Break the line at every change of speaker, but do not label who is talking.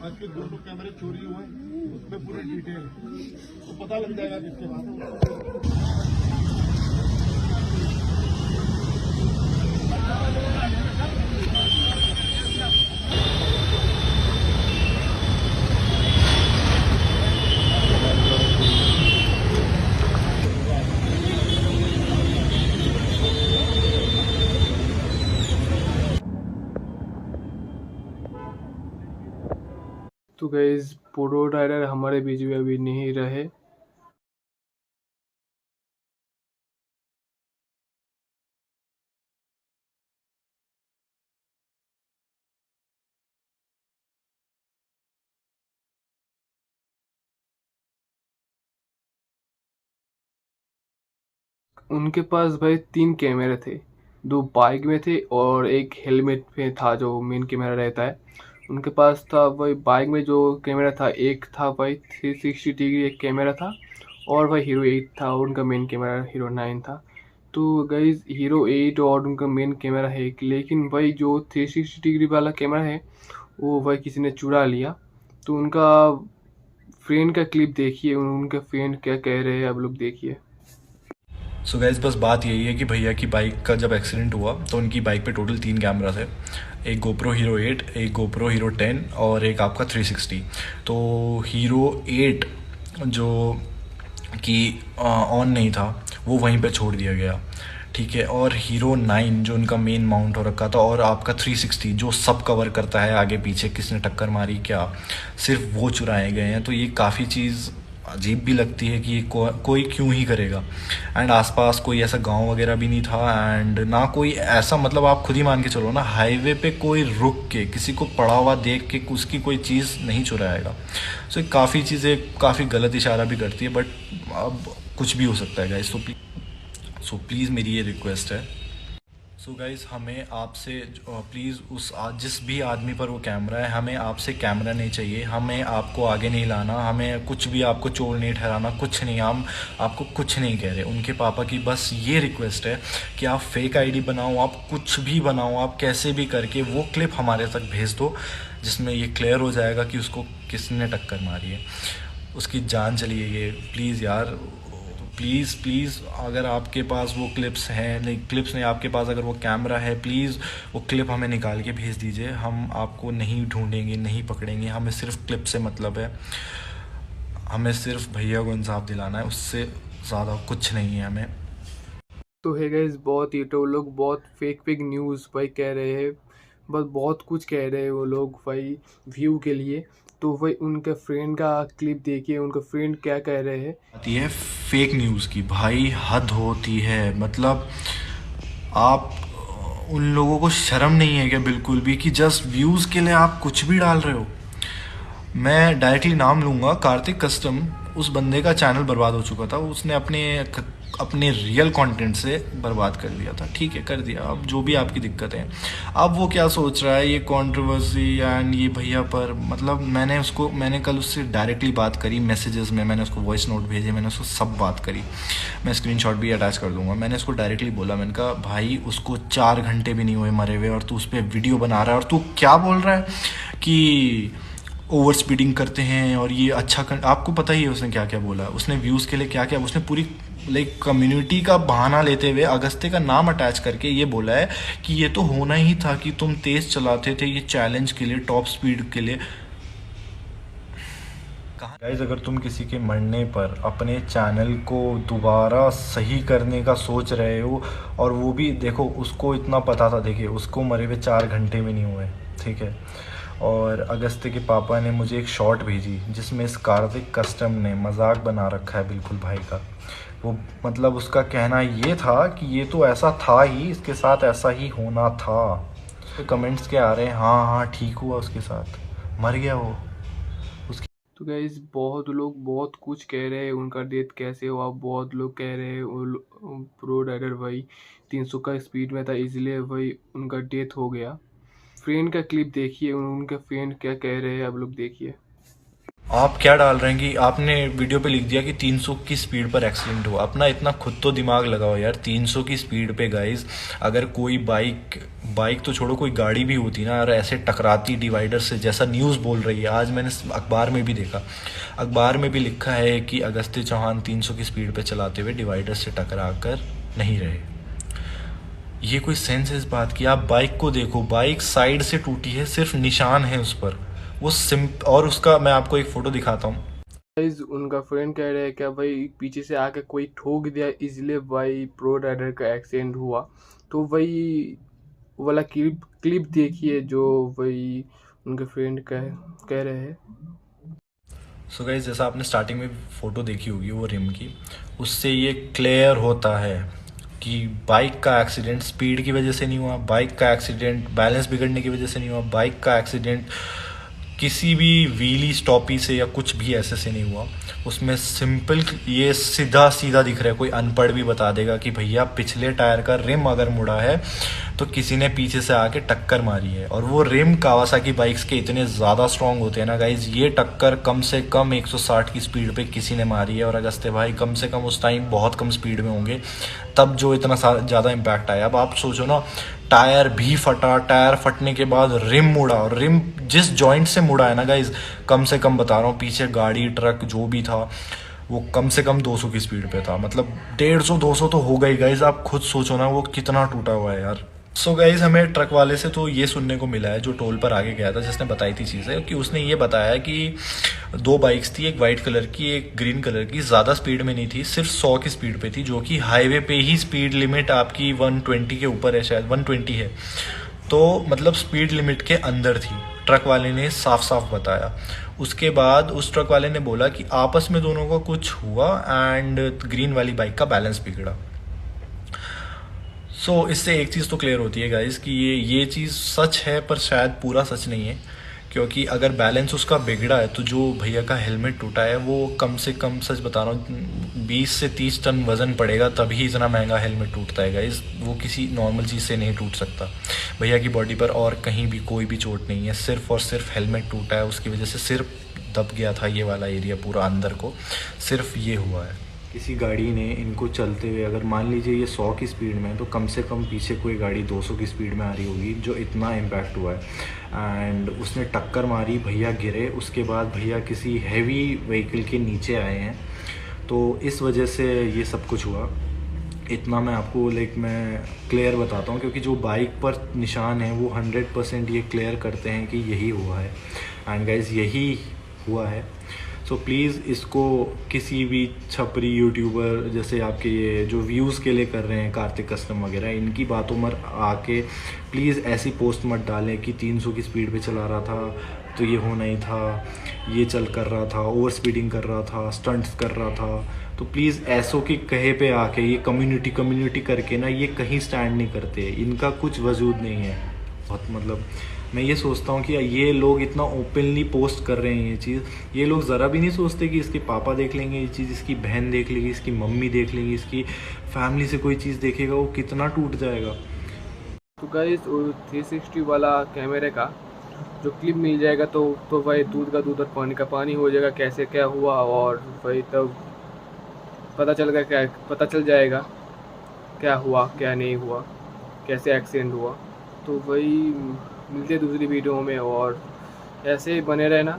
आज के 200 कैमरे चोरी हुए, उसमें पूरी डिटेल तो पता लग जाएगा किसके पास है।
तो गाइस प्रो राइडर हमारे बीच में अभी नहीं रहे। उनके पास भाई 3 कैमरे थे, 2 बाइक में थे और एक हेलमेट में था जो मेन कैमरा रहता है। उनके पास था भाई बाइक में जो कैमरा था, एक था भाई 360 डिग्री एक कैमरा था, और भाई हीरो 8 था और उनका मेन कैमरा हीरो 9 था। तो गाइज हीरो 8 और उनका मेन कैमरा है, लेकिन भाई जो 360 डिग्री वाला कैमरा है वो भाई किसी ने चुरा लिया। तो उनका फ्रेंड का क्लिप देखिए, उनके फ्रेंड क्या कह रहे हैं आप लोग देखिए।
सो गैस बस बात यही है कि भैया की बाइक का जब एक्सीडेंट हुआ तो उनकी बाइक पे टोटल 3 कैमरा थे। एक गोप्रो हीरो 8, एक गोप्रो हीरो 10 और एक आपका 360। तो हीरो 8 जो कि ऑन नहीं था वो वहीं पे छोड़ दिया गया, ठीक है। और हीरो 9 जो उनका मेन माउंट हो रखा था, और आपका 360 जो सब कवर करता है आगे पीछे किसने टक्कर मारी क्या, सिर्फ वो चुराए गए हैं। तो ये काफ़ी चीज़ अजीब भी लगती है कि ये कोई क्यों ही करेगा। एंड आसपास कोई ऐसा गांव वगैरह भी नहीं था, एंड ना कोई ऐसा, मतलब आप खुद ही मान के चलो ना, हाईवे पे कोई रुक के किसी को पड़ा हुआ देख के उसकी कोई चीज़ नहीं चुराएगा। सो काफ़ी चीज़ें काफ़ी गलत इशारा भी करती है, बट अब कुछ भी हो सकता है गाइस। सो प्लीज़ मेरी ये रिक्वेस्ट है। सो गाइज़ हमें आपसे प्लीज़ जिस भी आदमी पर वो कैमरा है, हमें आपसे कैमरा नहीं चाहिए, हमें आपको आगे नहीं लाना, हमें कुछ भी आपको चोर नहीं ठहराना, कुछ नहीं। हम आपको कुछ नहीं कह रहे। उनके पापा की बस ये रिक्वेस्ट है कि आप फेक आईडी बनाओ, आप कुछ भी बनाओ, आप कैसे भी करके वो क्लिप हमारे तक भेज दो जिसमें ये क्लियर हो जाएगा कि उसको किसने टक्कर मारी है, उसकी जान चली गई है। प्लीज़ यार, प्लीज़ प्लीज़, अगर आपके पास वो क्लिप्स हैं, नहीं क्लिप्स नहीं, आपके पास अगर वो कैमरा है, प्लीज़ वो क्लिप हमें निकाल के भेज दीजिए। हम आपको नहीं ढूंढेंगे, नहीं पकड़ेंगे, हमें सिर्फ क्लिप से मतलब है। हमें सिर्फ भैया को इंसाफ दिलाना है, उससे ज़्यादा कुछ नहीं है हमें।
तो है गाइस, बहुत ये तो लोग बहुत फेक फेक न्यूज़ भाई कह रहे हैं, बस बहुत कुछ कह रहे हैं वो लोग भाई व्यू के लिए। तो भाई उनके फ्रेंड का क्लिप देखिए, उनका फ्रेंड क्या कह रहे हैं।
आती है फेक न्यूज़ की, भाई हद होती है। मतलब आप उन लोगों को शर्म नहीं है क्या बिल्कुल भी, कि जस्ट व्यूज़ के लिए आप कुछ भी डाल रहे हो। मैं डायरेक्टली नाम लूँगा, कार्तिक कस्टम, उस बंदे का चैनल बर्बाद हो चुका था। उसने अपने रियल कंटेंट से बर्बाद कर दिया था, ठीक है, कर दिया। अब जो भी आपकी दिक्कत है, अब वो क्या सोच रहा है, ये कंट्रोवर्सी एंड ये भैया पर, मतलब मैंने कल उससे डायरेक्टली बात करी मैसेजेस में, मैंने उसको वॉइस नोट भेजे, मैंने उसको सब बात करी। मैं स्क्रीनशॉट भी अटैच कर दूंगा। मैंने उसको डायरेक्टली बोला, मैंने कहा भाई उसको 4 घंटे भी नहीं हुए मरे हुए और तू उस पर वीडियो बना रहा है, और तू क्या बोल रहा है कि ओवर स्पीडिंग करते हैं और ये आपको पता ही है उसने क्या क्या बोला। उसने व्यूज़ के लिए क्या क्या, उसने पूरी लाइक कम्युनिटी का बहाना लेते हुए अगस्त्य का नाम अटैच करके ये बोला है कि ये तो होना ही था कि तुम तेज़ चलाते थे, ये चैलेंज के लिए, टॉप स्पीड के लिए। गाइस अगर तुम किसी के मरने पर अपने चैनल को दोबारा सही करने का सोच रहे हो, और वो भी देखो उसको इतना पता था, देखिए उसको मरे हुए 4 घंटे भी नहीं हुए, ठीक है। और अगस्त्य के पापा ने मुझे एक शॉट भेजी जिसमें इस कार्तिक कस्टम ने मजाक बना रखा है बिल्कुल भाई का। वो मतलब उसका कहना ये था कि ये तो ऐसा था ही, इसके साथ ऐसा ही होना था। तो कमेंट्स के आ रहे हैं, हाँ हाँ ठीक हुआ उसके साथ, मर गया वो।
तो गाइस बहुत लोग बहुत कुछ कह रहे हैं, उनका डेथ कैसे हुआ। बहुत लोग कह रहे हैं वो प्रो राइडर भाई 300 का स्पीड में था, इसलिए भाई उनका डेथ हो गया। फ्रेंड का क्लिप देखिए, उनके फ्रेंड क्या कह रहे हैं आप लोग देखिए।
आप क्या डाल रहे हैं कि आपने वीडियो पे लिख दिया कि 300 की स्पीड पर एक्सीडेंट हुआ। अपना इतना खुद तो दिमाग लगाओ यार। 300 की स्पीड पे गाइस, अगर कोई बाइक तो छोड़ो, कोई गाड़ी भी होती ना और ऐसे टकराती डिवाइडर से, जैसा न्यूज़ बोल रही है, आज मैंने अखबार में भी देखा, अखबार में भी लिखा है कि अगस्त्य चौहान 300 की स्पीड पे चलाते हुए डिवाइडर से टकरा कर नहीं रहे। ये कोई सेंस है इस बात की? आप बाइक को देखो, बाइक साइड से टूटी है, सिर्फ निशान है उस पर, वो और उसका मैं आपको एक फ़ोटो दिखाता हूँ।
गाइस उनका फ्रेंड कह रहे हैं क्या भाई पीछे से आके कोई ठोक दिया इसलिए भाई प्रो राइडर का एक्सीडेंट हुआ। तो वही वाला क्लिप देखिए जो वही उनके फ्रेंड कह रहे हैं।
सो गाइस, जैसा आपने स्टार्टिंग में फ़ोटो देखी होगी वो रिम की, उससे ये क्लियर होता है कि बाइक का एक्सीडेंट स्पीड की वजह से नहीं हुआ, बाइक का एक्सीडेंट बैलेंस बिगड़ने की वजह से नहीं हुआ, बाइक का एक्सीडेंट किसी भी व्हीली स्टॉपी से या कुछ भी ऐसे से नहीं हुआ। उसमें सिंपल ये सीधा सीधा दिख रहा है। कोई अनपढ़ भी बता देगा कि भैया पिछले टायर का रिम अगर मुड़ा है तो किसी ने पीछे से आके टक्कर मारी है। और वो रिम कावासाकी बाइक्स के इतने ज़्यादा स्ट्रॉन्ग होते हैं ना गाइज, ये टक्कर कम से कम 160 की स्पीड पे किसी ने मारी है। और अगस्त्य भाई कम से कम उस टाइम बहुत कम स्पीड में होंगे, तब जो इतना ज़्यादा इम्पैक्ट आया। अब आप सोचो ना, टायर भी फटा, टायर फटने के बाद रिम मुड़ा, और रिम जिस जॉइंट से मुड़ा है ना गाइज, कम से कम बता रहा हूँ, पीछे गाड़ी ट्रक जो भी था वो कम से कम 200 की स्पीड पे था। मतलब 150-200 तो होगा ही गाइज। आप खुद सोचो ना वो कितना टूटा हुआ है यार। सो गाइज, हमें ट्रक वाले से तो ये सुनने को मिला है, जो टोल पर आगे गया था, जिसने बताई थी चीज़ें, कि उसने ये बताया कि 2 बाइक्स थी, एक वाइट कलर की एक ग्रीन कलर की, ज़्यादा स्पीड में नहीं थी, सिर्फ 100 की स्पीड पे थी, जो कि हाईवे पे ही स्पीड लिमिट आपकी 120 के ऊपर है, शायद 120 है, तो मतलब स्पीड लिमिट के अंदर थी। ट्रक वाले ने साफ साफ बताया। उसके बाद उस ट्रक वाले ने बोला कि आपस में दोनों का कुछ हुआ एंड ग्रीन वाली बाइक का बैलेंस बिगड़ा। सो इससे एक चीज़ तो क्लियर होती है गाइज कि ये चीज़ सच है, पर शायद पूरा सच नहीं है, क्योंकि अगर बैलेंस उसका बिगड़ा है तो जो भैया का हेलमेट टूटा है वो कम से कम, सच बता रहा हूँ, 20 से 30 टन वज़न पड़ेगा तभी इतना महंगा हेलमेट टूटता है गाइज। वो किसी नॉर्मल चीज़ से नहीं टूट सकता। भैया की बॉडी पर और कहीं भी कोई भी चोट नहीं है, सिर्फ और सिर्फ हेलमेट टूटा है, उसकी वजह से सिर्फ दब गया था ये वाला एरिया पूरा अंदर को, सिर्फ ये हुआ है। किसी गाड़ी ने इनको चलते हुए, अगर मान लीजिए ये 100 की स्पीड में है, तो कम से कम पीछे कोई गाड़ी 200 की स्पीड में आ रही होगी, जो इतना इम्पैक्ट हुआ है। एंड उसने टक्कर मारी, भैया गिरे, उसके बाद भैया किसी हैवी व्हीकल के नीचे आए हैं, तो इस वजह से ये सब कुछ हुआ। इतना मैं आपको मैं क्लियर बताता हूँ, क्योंकि जो बाइक पर निशान है वो 100% ये क्लियर करते हैं कि यही हुआ है। एंड गाइज यही हुआ है। सो प्लीज़ इसको किसी भी छपरी यूट्यूबर, जैसे आपके ये जो व्यूज़ के लिए कर रहे हैं कार्तिक कस्टम वगैरह, इनकी बातों में आके प्लीज़ ऐसी पोस्ट मत डालें कि 300 की स्पीड पे चला रहा था तो ये होना ही था, ये चल कर रहा था, ओवर स्पीडिंग कर रहा था, स्टंट्स कर रहा था। तो प्लीज़ ऐसों की कहे पे आके ये कम्युनिटी करके ना ये कहीं स्टैंड नहीं करते, इनका कुछ वजूद नहीं है। बहुत मतलब मैं ये सोचता हूँ कि ये लोग इतना ओपनली पोस्ट कर रहे हैं ये चीज़, ये लोग ज़रा भी नहीं सोचते कि इसके पापा देख लेंगे ये चीज़, इसकी बहन देख लेगी, इसकी मम्मी देख लेंगी, इसकी फैमिली से कोई चीज़ देखेगा, वो कितना टूट जाएगा।
तो गाइस 360 वाला कैमरे का जो क्लिप मिल जाएगा तो भाई दूध का दूध और पानी का पानी हो जाएगा, कैसे क्या हुआ, और भाई तब पता चल जाएगा क्या हुआ क्या नहीं हुआ, कैसे एक्सीडेंट हुआ। तो वही मिलते दूसरी वीडियो में, और ऐसे ही बने रहना।